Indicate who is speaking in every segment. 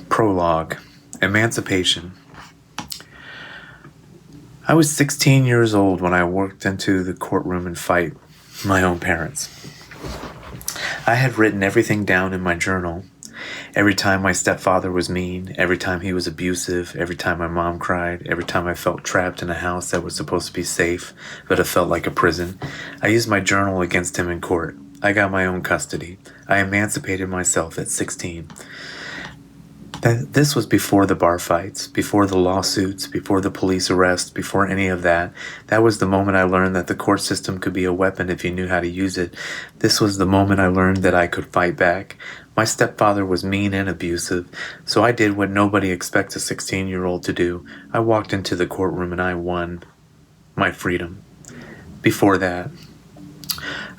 Speaker 1: Prologue. Emancipation. I was 16 years old when I walked into the courtroom and fight my own parents. I had written everything down in my journal. Every time my stepfather was mean, every time he was abusive, every time my mom cried, every time I felt trapped in a house that was supposed to be safe, but it felt like a prison, I used my journal against him in court. I got my own custody. I emancipated myself at 16. This was before the bar fights, before the lawsuits, before the police arrests, before any of that. That was the moment I learned that the court system could be a weapon if you knew how to use it. This was the moment I learned that I could fight back. My stepfather was mean and abusive, so I did what nobody expects a 16-year-old to do. I walked into the courtroom and I won my freedom. Before that,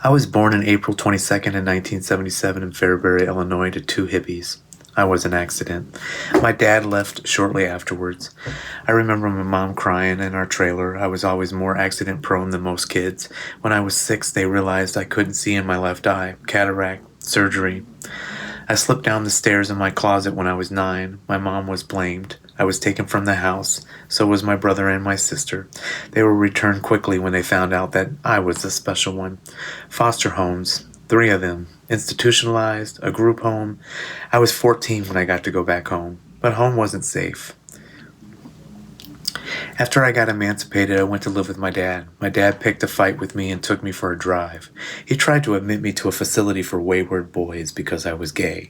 Speaker 1: I was born on April 22nd in 1977 in Fairbury, Illinois to two hippies. I was an accident. My dad left shortly afterwards. I remember my mom crying in our trailer. I was always more accident prone than most kids. When I was 6, they realized I couldn't see in my left eye. Cataract, surgery. I slipped down the stairs in my closet when I was 9. My mom was blamed. I was taken from the house. So was my brother and my sister. They were returned quickly when they found out that I was the special one. Foster homes. 3 of them. Institutionalized, a group home. I was 14 when I got to go back home, but home wasn't safe. After I got emancipated, I went to live with my dad. My dad picked a fight with me and took me for a drive. He tried to admit me to a facility for wayward boys because I was gay.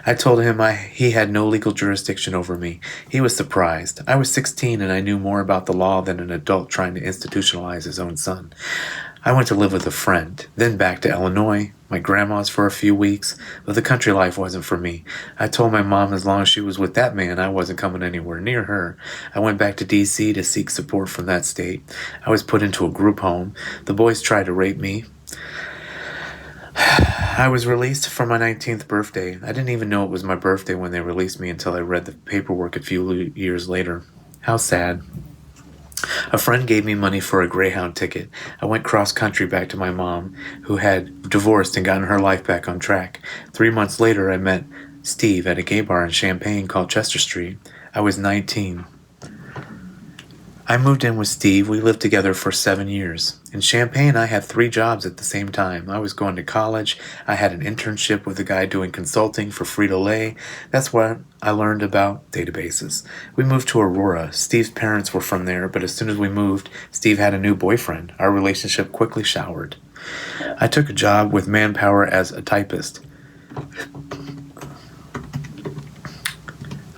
Speaker 1: I told him he had no legal jurisdiction over me. He was surprised. I was 16 and I knew more about the law than an adult trying to institutionalize his own son. I went to live with a friend, then back to Illinois, my grandma's for a few weeks, but the country life wasn't for me. I told my mom as long as she was with that man, I wasn't coming anywhere near her. I went back to D.C. to seek support from that state. I was put into a group home. The boys tried to rape me. I was released for my 19th birthday. I didn't even know it was my birthday when they released me until I read the paperwork a few years later. How sad. A friend gave me money for a Greyhound ticket. I went cross-country back to my mom, who had divorced and gotten her life back on track. 3 months later, I met Steve at a gay bar in Champaign called Sethstory. I was 19. I moved in with Steve. We lived together for 7 years. In Champaign, I had 3 jobs at the same time. I was going to college. I had an internship with a guy doing consulting for Frito-Lay. That's what I learned about databases. We moved to Aurora. Steve's parents were from there, but as soon as we moved, Steve had a new boyfriend. Our relationship quickly soured. I took a job with Manpower as a typist.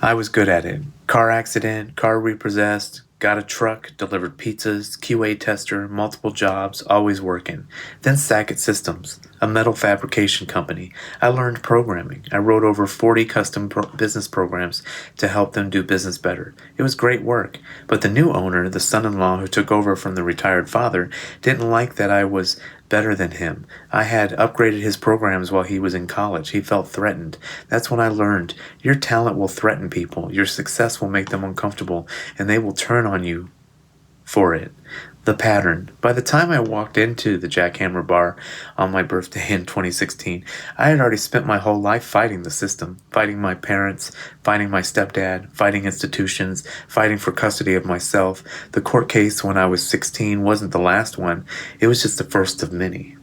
Speaker 1: I was good at it. Car accident, car repossessed, got a truck, delivered pizzas, QA tester, multiple jobs, always working. Then Sackett Systems, a metal fabrication company. I learned programming. I wrote over 40 custom business programs to help them do business better. It was great work. But the new owner, the son-in-law who took over from the retired father, didn't like that I was better than him. I had upgraded his programs while he was in college. He felt threatened. That's when I learned your talent will threaten people. Your success will make them uncomfortable, and they will turn on you for it. The pattern. By the time I walked into the Jackhammer bar on my birthday in 2016, I had already spent my whole life fighting the system, fighting my parents, fighting my stepdad, fighting institutions, fighting for custody of myself. The court case when I was 16 wasn't the last one. It was just the first of many.